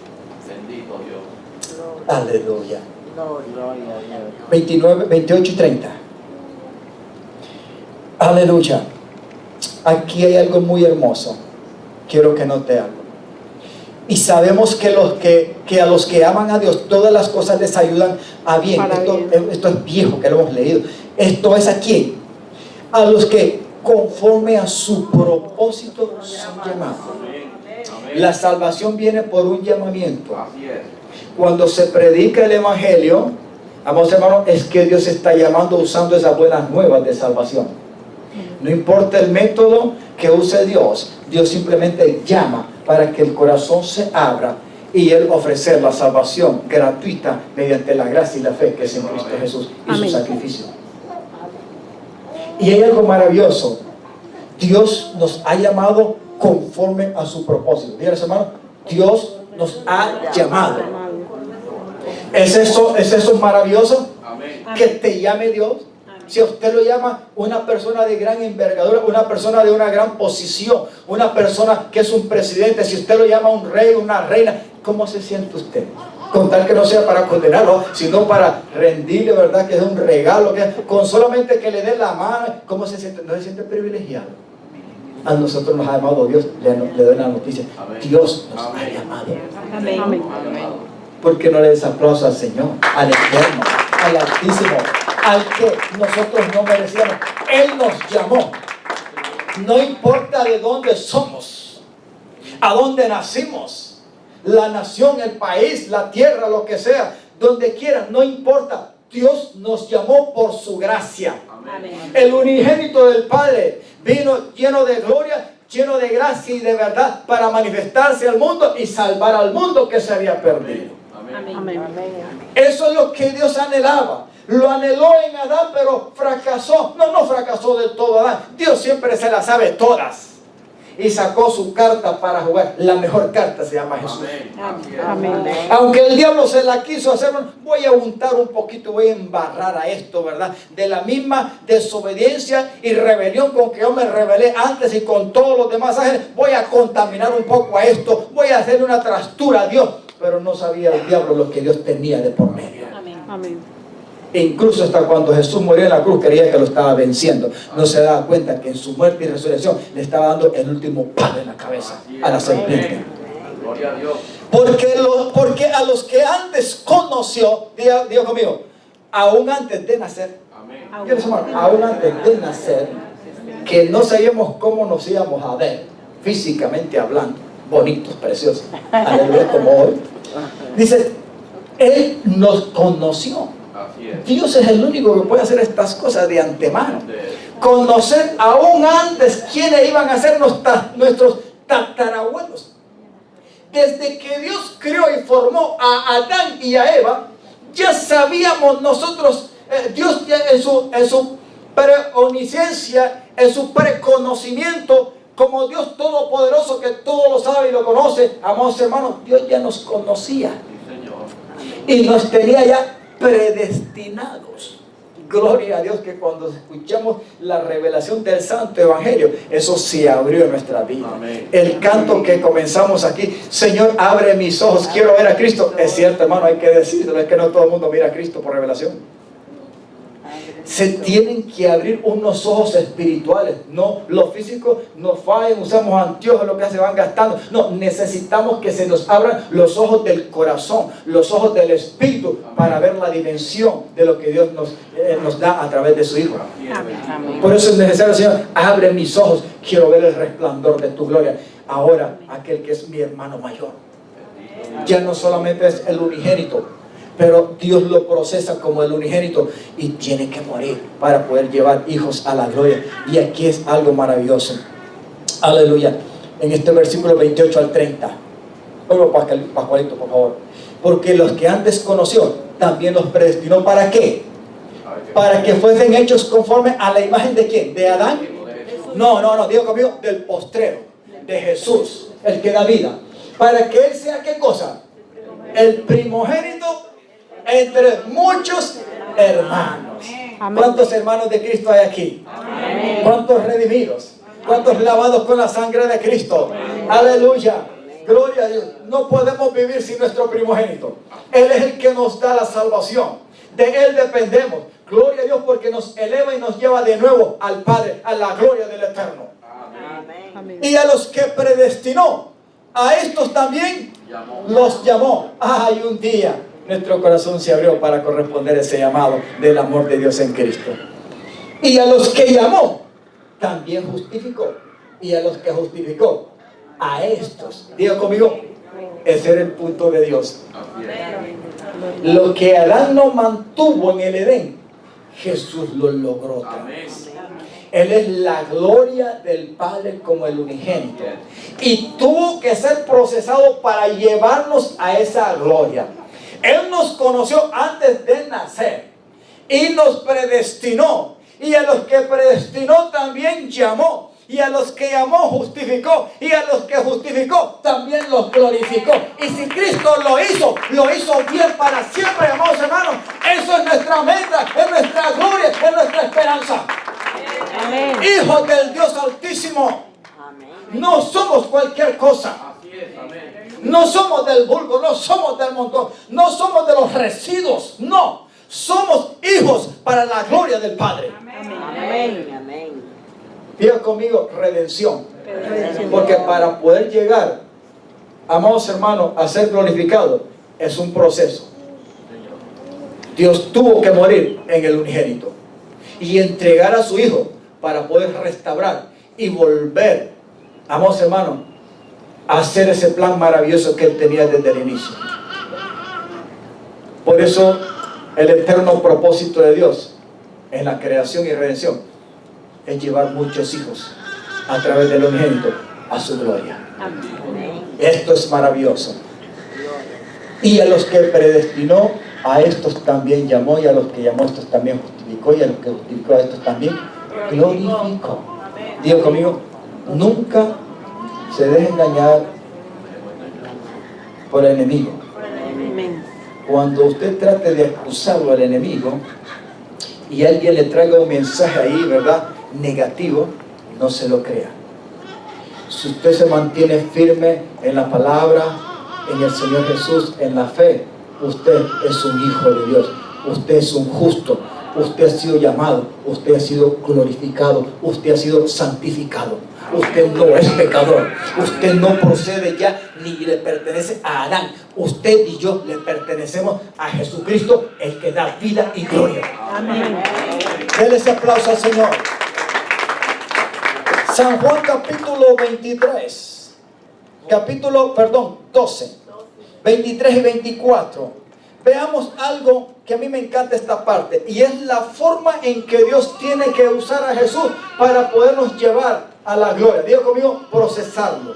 Bendito Dios. Aleluya. Gloria a Dios. 29, 28 y 30. Aleluya. Aquí hay algo muy hermoso. Quiero que note algo. Y sabemos que a los que aman a Dios, todas las cosas les ayudan a bien. Esto es viejo, que lo hemos leído. Esto es aquí. A los que conforme a su propósito son llamados. Amén. La salvación viene por un llamamiento. Así es. Cuando se predica el Evangelio, amados hermanos, es que Dios está llamando usando esas buenas nuevas de salvación. No importa el método que use Dios, Dios simplemente llama para que el corazón se abra y Él ofrecer la salvación gratuita mediante la gracia y la fe que es en Cristo Jesús y Amén. su sacrificio. Y hay algo maravilloso. Dios nos ha llamado conforme a su propósito. Dígale, hermano, Dios nos ha llamado. ¿Es eso maravilloso? Amén. Que te llame Dios. Si a usted lo llama una persona de gran envergadura, una persona de una gran posición, una persona que es un presidente, si usted lo llama un rey, una reina, ¿cómo se siente usted? Con tal que no sea para condenarlo, sino para rendirle, ¿verdad? Que es un regalo, con solamente que le dé la mano, ¿cómo se siente? ¿No se siente privilegiado? A nosotros nos ha llamado Dios, le doy la noticia. Amén. Dios nos Amén. ha llamado. Amén. Amén. ¿Por qué no le des aplauso al Señor, al Eterno, al Altísimo, al que nosotros no merecíamos? Él nos llamó. No importa de dónde somos, a dónde nacimos, la nación, el país, la tierra, lo que sea, donde quiera, no importa. Dios nos llamó por su gracia. Amén. El unigénito del Padre vino lleno de gloria, lleno de gracia y de verdad para manifestarse al mundo y salvar al mundo que se había perdido. Amén. Amén. Eso es lo que Dios anhelaba. Lo anheló en Adán, pero fracasó. No fracasó del todo Adán. Dios siempre se las sabe todas. Y sacó su carta para jugar. La mejor carta se llama Jesús. Amén. Amén. Aunque el diablo se la quiso hacer, voy a untar un poquito, voy a embarrar a esto, ¿verdad? De la misma desobediencia y rebelión con que yo me rebelé antes y con todos los demás ángeles, voy a contaminar un poco a esto, voy a hacerle una trastura a Dios. pero no sabía el diablo lo que Dios tenía de por medio. Amén. E incluso hasta cuando Jesús murió en la cruz creía que lo estaba venciendo. No se daba cuenta que en su muerte y resurrección le estaba dando el último palo en la cabeza a la serpiente. Gloria a Dios. Porque a los que antes conoció, diga conmigo, aún antes de nacer, Amén. aún antes de nacer, que no sabíamos cómo nos íbamos a ver, físicamente hablando, bonitos, preciosos, aleluya, como hoy. Dice, Él nos conoció. Así es. Dios es el único que puede hacer estas cosas de antemano. Conocer aún antes quiénes iban a ser nuestros tatarabuelos. Desde que Dios creó y formó a Adán y a Eva, ya sabíamos nosotros, Dios ya en su preomnisciencia, en su preconocimiento, como Dios todopoderoso que todo lo sabe y lo conoce, amados hermanos, Dios ya nos conocía Sí, Señor. y nos tenía ya predestinados. Gloria a Dios que cuando escuchamos la revelación del Santo Evangelio, eso se abrió en nuestra vida. Amén. El canto que comenzamos aquí, Señor, abre mis ojos, quiero ver a Cristo. Es cierto, hermano, hay que decirlo, es que no todo el mundo mira a Cristo por revelación. Se tienen que abrir unos ojos espirituales, no los físicos, no fallen, usamos anteojos, lo que se van gastando. No, necesitamos que se nos abran los ojos del corazón, los ojos del espíritu, para ver la dimensión de lo que Dios nos da a través de su Hijo. Amén. Por eso es necesario, Señor, abre mis ojos, quiero ver el resplandor de tu gloria. Ahora, aquel que es mi hermano mayor, ya no solamente es el unigénito, pero Dios lo procesa como el unigénito y tiene que morir para poder llevar hijos a la gloria. Y aquí es algo maravilloso. Aleluya. En este versículo 28 al 30. Oiga, Pascualito, por favor. Porque los que antes conoció, también los predestinó. ¿Para qué? Para que fuesen hechos conforme a la imagen de ¿quién? ¿De Adán? No, digo conmigo, del postrero, de Jesús, el que da vida. Para que Él sea, ¿qué cosa? El primogénito entre muchos hermanos. Amén. ¿Cuántos hermanos de Cristo hay aquí? Amén. ¿Cuántos redimidos? ¿Cuántos lavados con la sangre de Cristo? Aleluya. Gloria a Dios. No podemos vivir sin nuestro primogénito. Él es el que nos da la salvación. De Él dependemos. Gloria a Dios porque nos eleva y nos lleva de nuevo al Padre, a la gloria del Eterno. Amén. Y a los que predestinó, a estos también los llamó. Ay, un día nuestro corazón se abrió para corresponder ese llamado del amor de Dios en Cristo. Y a los que llamó, también justificó. Y a los que justificó, a estos. Diga conmigo, ese era el punto de Dios. Lo que Adán no mantuvo en el Edén, Jesús lo logró otra vez. Él es la gloria del Padre como el unigénito. Y tuvo que ser procesado para llevarnos a esa gloria. Él nos conoció antes de nacer y nos predestinó. Y a los que predestinó también llamó. Y a los que llamó justificó. Y a los que justificó también los glorificó. Y si Cristo lo hizo bien para siempre, amados hermanos. Eso es nuestra meta, es nuestra gloria, es nuestra esperanza. Amén. Hijos del Dios Altísimo. No somos cualquier cosa. Así es, amén. No somos del vulgo, no somos del montón, no somos de los residuos, no. Somos hijos para la gloria del Padre. Amén. Diga conmigo, redención. Porque para poder llegar, amados hermanos, a ser glorificado, es un proceso. Dios tuvo que morir en el unigénito y entregar a su Hijo para poder restaurar y volver, amados hermanos, a hacer ese plan maravilloso que Él tenía desde el inicio. Por eso el eterno propósito de Dios en la creación y redención es llevar muchos hijos a través del unigénito a su gloria. Esto es maravilloso. Y a los que predestinó, a estos también llamó, y a los que llamó, a estos también justificó, y a los que justificó, a estos también glorificó. Diga conmigo, nunca se deje engañar por el enemigo. Cuando usted trate de acusarlo al enemigo y alguien le traiga un mensaje ahí, ¿verdad?, negativo, no se lo crea. Si usted se mantiene firme en la palabra, en el Señor Jesús, en la fe, usted es un hijo de Dios, usted es un justo, usted ha sido llamado, usted ha sido glorificado, usted ha sido santificado. Usted no es pecador, usted no procede ya ni le pertenece a Adán. Usted y yo le pertenecemos a Jesucristo, el que da vida y gloria. Amén. Denle ese aplauso al Señor. San Juan capítulo 23, 12, 23 y 24. Veamos algo que a mí me encanta esta parte, y es la forma en que Dios tiene que usar a Jesús para podernos llevar a la gloria. Diga conmigo, procesarlo.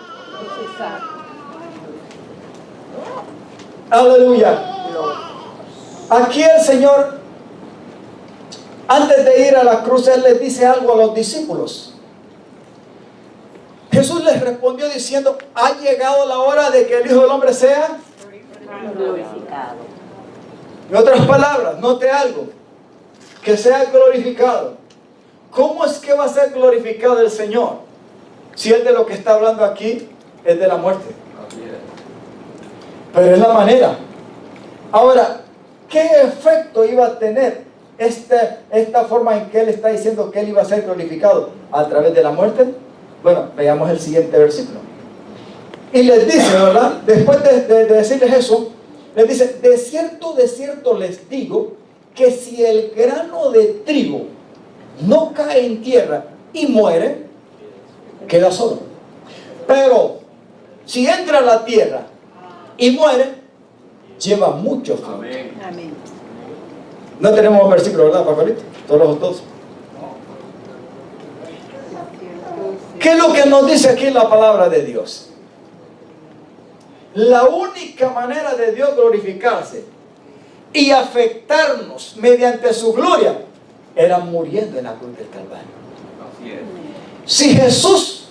Aleluya. Aquí el Señor, antes de ir a la cruz, Él les dice algo a los discípulos. Jesús les respondió diciendo: ha llegado la hora de que el Hijo del Hombre sea Glorificado. En otras palabras, note algo, que sea glorificado. ¿Cómo es que va a ser glorificado el Señor? Si Él de lo que está hablando aquí es de la muerte. Pero es la manera. Ahora, ¿qué efecto iba a tener esta forma en que Él está diciendo que Él iba a ser glorificado? ¿A través de la muerte? Bueno, veamos el siguiente versículo. Y les dice, ¿verdad? Después de decirles eso, les dice: de cierto les digo, que si el grano de trigo no cae en tierra y muere, queda solo. Pero si entra a la tierra y muere, lleva mucho fruto. Amén. No tenemos versículo, ¿verdad, Pacolito? Todos los dos. ¿Qué es lo que nos dice aquí la palabra de Dios? La única manera de Dios glorificarse y afectarnos mediante su gloria era muriendo en la cruz del Calvario. Si Jesús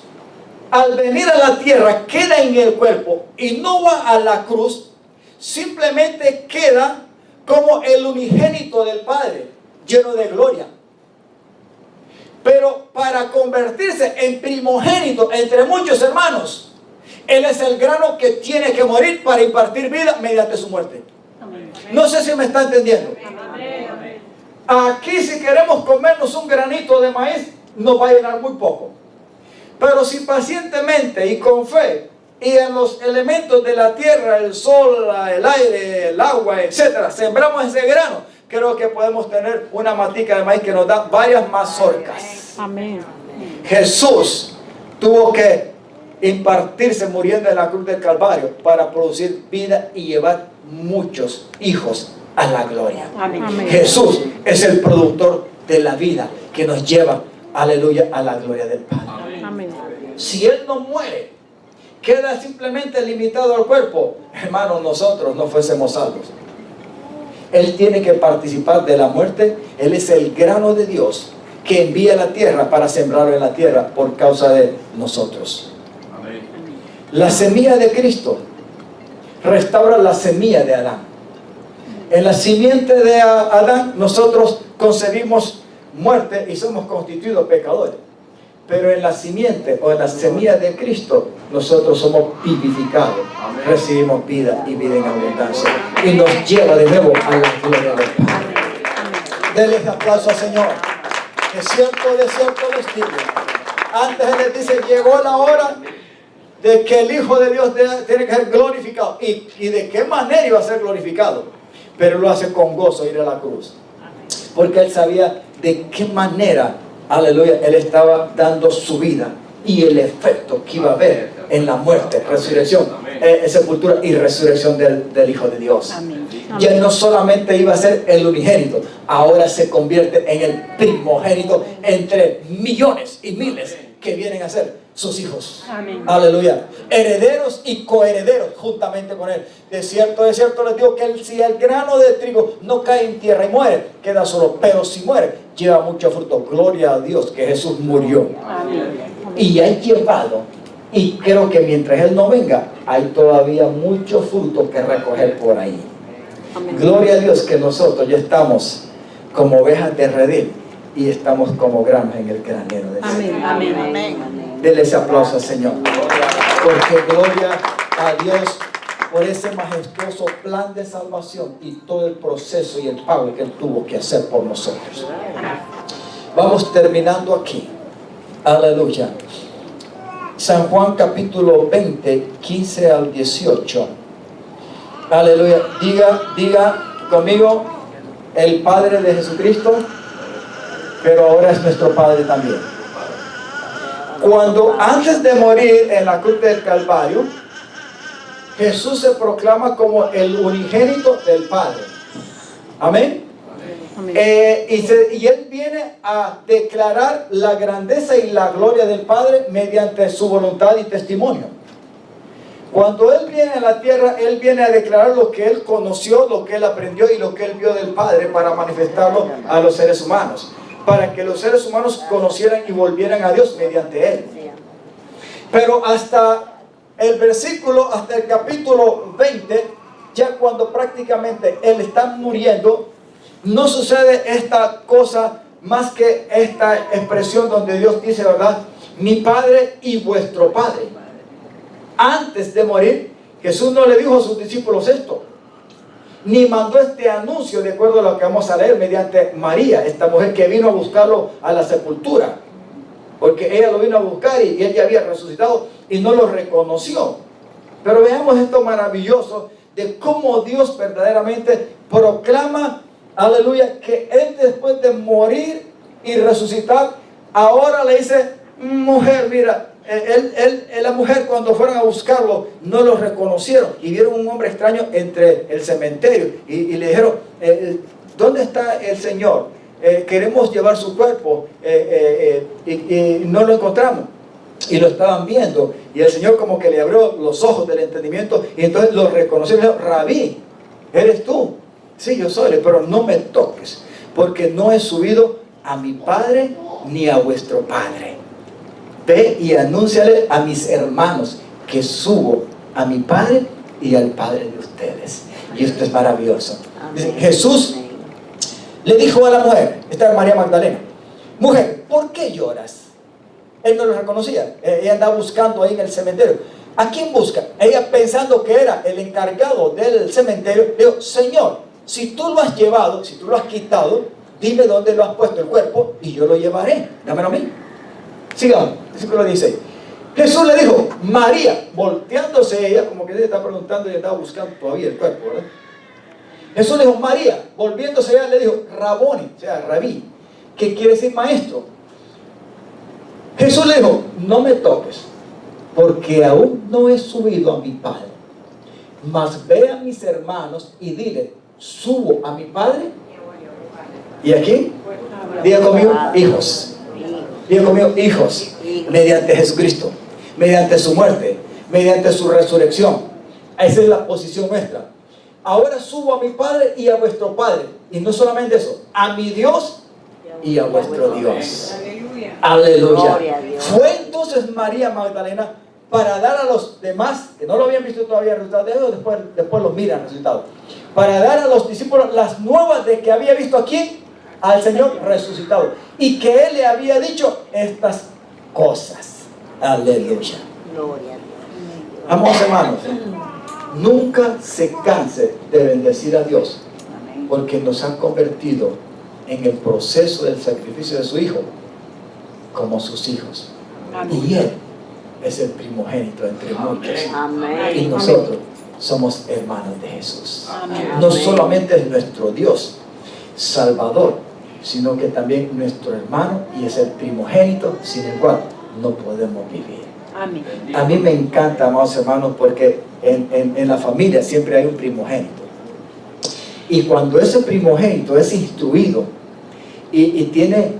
al venir a la tierra queda en el cuerpo y no va a la cruz, simplemente queda como el unigénito del Padre, lleno de gloria. Pero para convertirse en primogénito entre muchos hermanos, Él es el grano que tiene que morir para impartir vida mediante su muerte. Amén. No sé si me está entendiendo. Amén. Aquí, si queremos comernos un granito de maíz, nos va a llenar muy poco. Pero si pacientemente y con fe y en los elementos de la tierra, el sol, el aire, el agua, etc., sembramos ese grano, creo que podemos tener una matica de maíz que nos da varias mazorcas. Amén. Jesús tuvo que impartirse muriendo en la cruz del Calvario para producir vida y llevar muchos hijos a la gloria. Amén. Jesús es el productor de la vida que nos lleva, aleluya, a la gloria del Padre. Amén. Si Él no muere, queda simplemente limitado al cuerpo, hermanos, nosotros no fuésemos salvos. Él tiene que participar de la muerte. Él es el grano de Dios que envía a la tierra para sembrarlo en la tierra por causa de nosotros. La semilla de Cristo restaura la semilla de Adán. En la simiente de Adán nosotros concebimos muerte y somos constituidos pecadores. Pero en la simiente o en la semilla de Cristo nosotros somos vivificados. Amén. Recibimos vida y vida en abundancia. Y nos lleva de nuevo a la gloria del Padre. Denle un aplauso al Señor. De cierto les digo. Antes Él les dice: llegó la hora de que el Hijo de Dios tiene que ser glorificado. ¿Y de qué manera iba a ser glorificado? Pero lo hace con gozo, ir a la cruz. Porque Él sabía de qué manera, aleluya, Él estaba dando su vida y el efecto que iba a haber en la muerte, resurrección, sepultura y resurrección del Hijo de Dios. Amén. Ya no solamente iba a ser el unigénito, ahora se convierte en el primogénito entre millones y miles que vienen a ser sus hijos. Amén. Aleluya. Herederos y coherederos juntamente con Él. De cierto les digo que si el grano de trigo no cae en tierra y muere, queda solo. Pero si muere, lleva mucho fruto. Gloria a Dios que Jesús murió. Amén. Y ha llevado. Y creo que mientras Él no venga, hay todavía mucho fruto que recoger por ahí. Amén. Gloria a Dios que nosotros ya estamos como ovejas de redil y estamos como granos en el granero de Dios. Amén. Amén. Amén. Dele ese aplauso al Señor. Porque gloria a Dios por ese majestuoso plan de salvación y todo el proceso y el pago que Él tuvo que hacer por nosotros. Vamos terminando aquí. Aleluya. San Juan capítulo 20, 15 al 18. Aleluya. Diga conmigo, el Padre de Jesucristo, pero ahora es nuestro Padre también. Cuando antes de morir en la cruz del Calvario, Jesús se proclama como el unigénito del Padre. Amén. Y Él viene a declarar la grandeza y la gloria del Padre mediante su voluntad y testimonio. Cuando Él viene a la tierra, Él viene a declarar lo que Él conoció, lo que Él aprendió y lo que Él vio del Padre para manifestarlo a los seres humanos, para que los seres humanos conocieran y volvieran a Dios mediante Él. Pero hasta el capítulo 20, ya cuando prácticamente Él está muriendo, no sucede esta cosa más que esta expresión donde Dios dice, ¿verdad? Mi Padre y vuestro Padre. Antes de morir, Jesús no le dijo a sus discípulos esto, ni mandó este anuncio, de acuerdo a lo que vamos a leer, mediante María, esta mujer que vino a buscarlo a la sepultura, porque ella lo vino a buscar y él ya había resucitado y no lo reconoció. Pero veamos esto maravilloso de cómo Dios verdaderamente proclama, aleluya, que Él después de morir y resucitar, ahora le dice, mujer, mira, la mujer cuando fueron a buscarlo no lo reconocieron y vieron un hombre extraño entre el cementerio y le dijeron, ¿dónde está el Señor? Queremos llevar su cuerpo y no lo encontramos. Y lo estaban viendo y el Señor como que le abrió los ojos del entendimiento y entonces lo reconoció y le dijo, Rabí, ¿eres tú? Sí, yo soy, pero no me toques, porque no he subido a mi Padre ni a vuestro Padre. Ve y anúnciale a mis hermanos que subo a mi Padre y al Padre de ustedes. Y esto es maravilloso. Dice, Jesús le dijo a la mujer, esta es María Magdalena, mujer, ¿por qué lloras? Él no lo reconocía, ella andaba buscando ahí en el cementerio. ¿A quién busca? Ella, pensando que era el encargado del cementerio, le dijo, Señor, si tú lo has llevado, si tú lo has quitado, dime dónde lo has puesto el cuerpo y yo lo llevaré, dámelo a mí. Sigamos, versículo 16. Jesús le dijo, María, volteándose ella, como que ella está preguntando y estaba buscando todavía el cuerpo, ¿verdad? Jesús le dijo, María, volviéndose ella le dijo, Raboni, o sea, Rabí, que quiere decir maestro. Jesús le dijo, no me toques, porque aún no he subido a mi Padre, mas ve a mis hermanos y dile, subo a mi Padre. ¿Y aquí? Diga conmigo, hijos. Diga conmigo, hijos, mediante Jesucristo, mediante su muerte, mediante su resurrección. Esa es la posición nuestra. Ahora subo a mi Padre y a vuestro Padre. Y no solamente eso, a mi Dios y a vuestro Dios. Aleluya. Fue entonces María Magdalena para dar a los demás, que no lo habían visto todavía resucitado, después los miran resucitado, para dar a los discípulos las nuevas de que había visto aquí al Señor resucitado y que Él le había dicho estas cosas. Aleluya. Amados hermanos, nunca se canse de bendecir a Dios, porque nos han convertido en el proceso del sacrificio de su Hijo como sus hijos. Y Él es el primogénito entre muchos. Y nosotros somos hermanos de Jesús. No solamente es nuestro Dios Salvador, sino que también nuestro hermano, y es el primogénito sin el cual no podemos vivir. A mí me encanta, amados hermanos, porque en la familia siempre hay un primogénito. Y cuando ese primogénito es instruido y tiene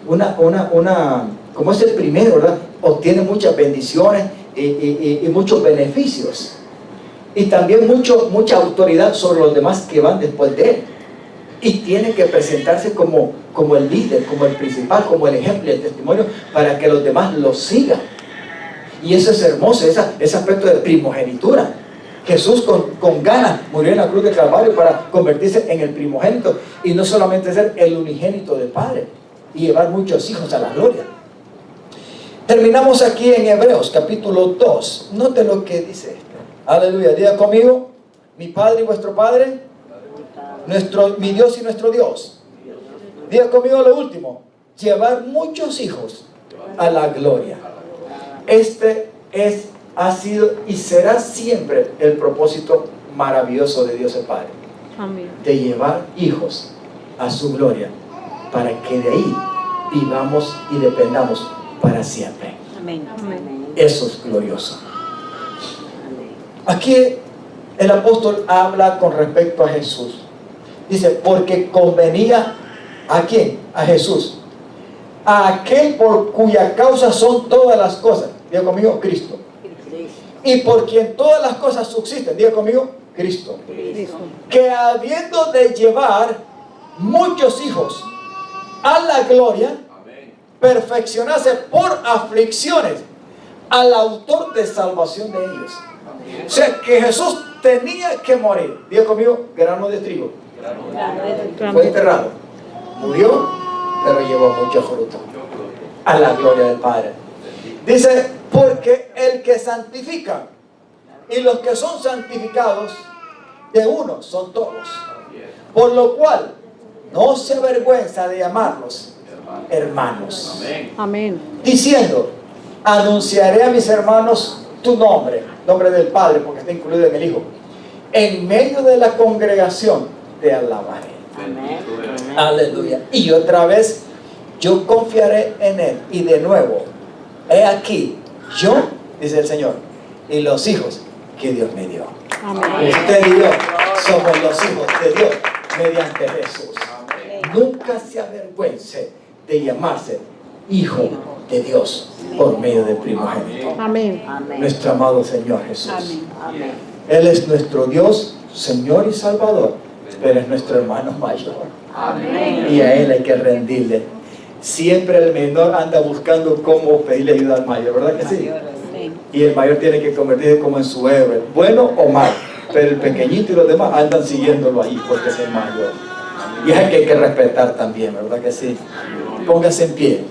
como es el primero, ¿verdad? Obtiene muchas bendiciones y muchos beneficios. Y también mucha autoridad sobre los demás que van después de él. Y tiene que presentarse como el líder, como el principal, como el ejemplo y el testimonio para que los demás lo sigan. Y eso es hermoso, ese aspecto de primogenitura. Jesús con ganas murió en la cruz del Calvario para convertirse en el primogénito y no solamente ser el unigénito del Padre y llevar muchos hijos a la gloria. Terminamos aquí en Hebreos capítulo 2. Note lo que dice esto. Aleluya, diga conmigo, mi Padre y vuestro Padre, mi Dios y nuestro Dios. Diga conmigo lo último: llevar muchos hijos a la gloria. Este ha sido y será siempre el propósito maravilloso de Dios el Padre. Amén. De llevar hijos a su gloria, para que de ahí vivamos y dependamos para siempre. Amén. Amén. Eso es glorioso. Aquí el apóstol habla con respecto a Jesús. Dice, porque convenía ¿a quién? A Jesús, a aquel por cuya causa son todas las cosas. Diga conmigo, Cristo. Y por quien todas las cosas subsisten. Diga conmigo, Cristo. Cristo. Que habiendo de llevar muchos hijos a la gloria, perfeccionase por aflicciones al autor de salvación de ellos. O sea que Jesús tenía que morir. Diga conmigo, grano de trigo. Fue enterrado, murió, pero llevó mucho fruto a la gloria del Padre. Dice, porque el que santifica y los que son santificados de uno son todos, por lo cual no se avergüenza de llamarlos hermanos, Amén. diciendo, anunciaré a mis hermanos tu nombre del Padre, porque está incluido en el Hijo, en medio de la congregación te alabaré. Amén. Aleluya. Y otra vez, yo confiaré en Él. Y de nuevo, he aquí, yo, dice el Señor, y los hijos que Dios me dio. Amén. Usted y yo somos los hijos de Dios mediante Jesús. Nunca se avergüence de llamarse hijo de Dios por medio del primogénito, Amén. Amén. nuestro amado Señor Jesús. Amén. Él es nuestro Dios, Señor y Salvador, pero es nuestro hermano mayor. Amén. Y a Él hay que rendirle. Siempre el menor anda buscando cómo pedirle ayuda al mayor, ¿verdad que sí? Y el mayor tiene que convertirse como en su héroe, bueno o mal. Pero el pequeñito y los demás andan siguiéndolo ahí porque es el mayor. Y hay que respetar también, ¿verdad que sí? Póngase en pie.